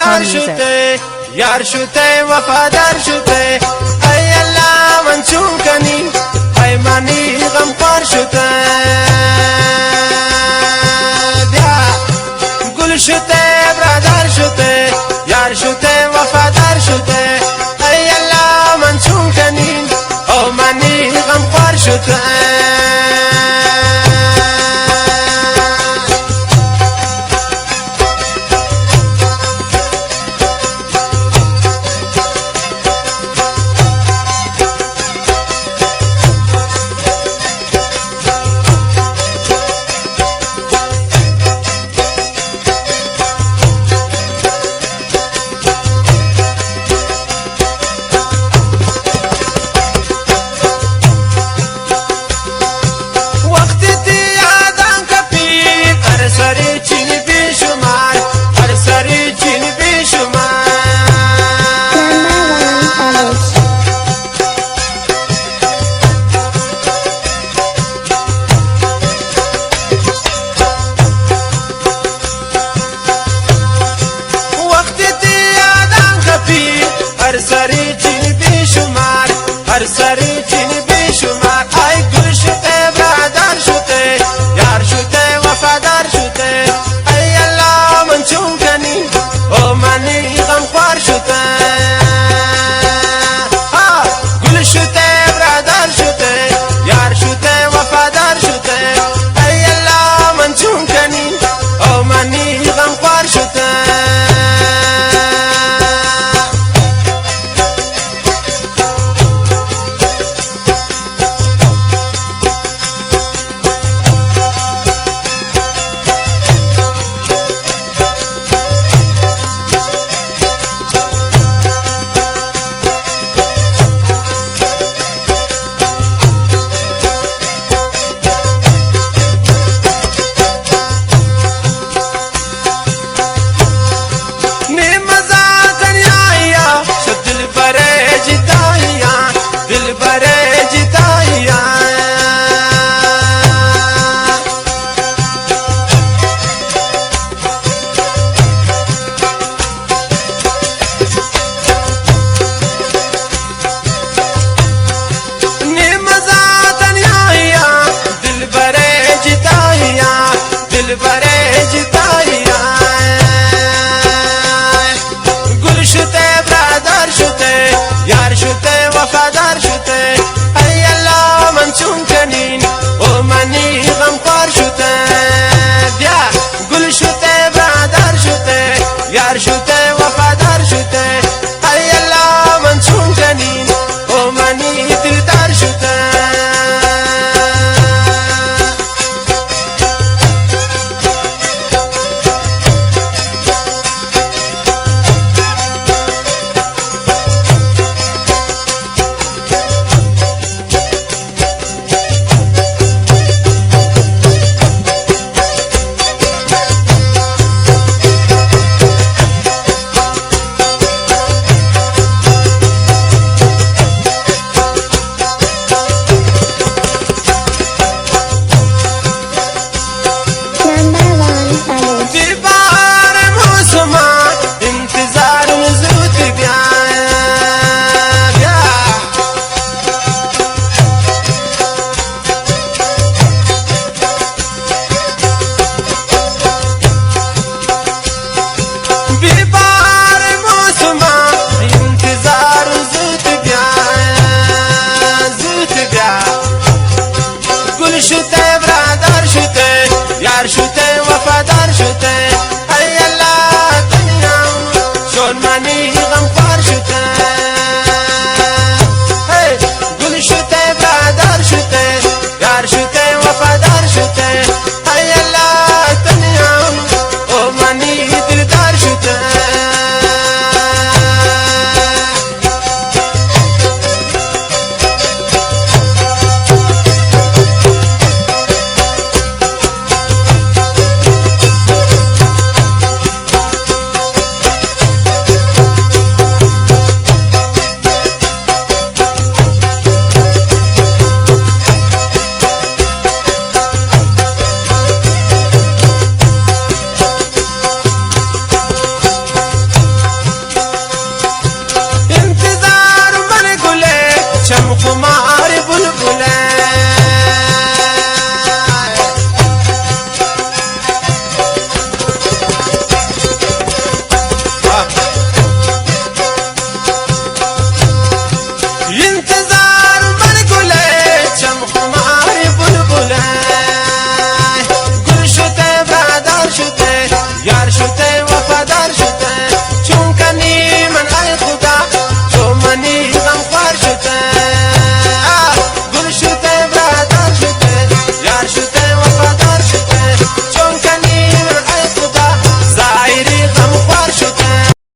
غمخوار شده یار شده وفادار شده ای الله من چون کنی ای منی غمخوار شده گل شده برادر شده یار شده وفادار شده ای الله من چون کنی او منی غمخوار شده سری چین بی شمار ای گل شده برادر شده یار شده وفادار شده ای الله من چون کنی او منی غمخوار شده گل شده برادر شده یار شده وفادار شده ای الله من چون کنی او منی غمخوار شده گل شده برادر شده یار شده وفادار شده ای الله من چون کنین او منی غمخوار شده بیا گل شده برادر شده یار شده وفادار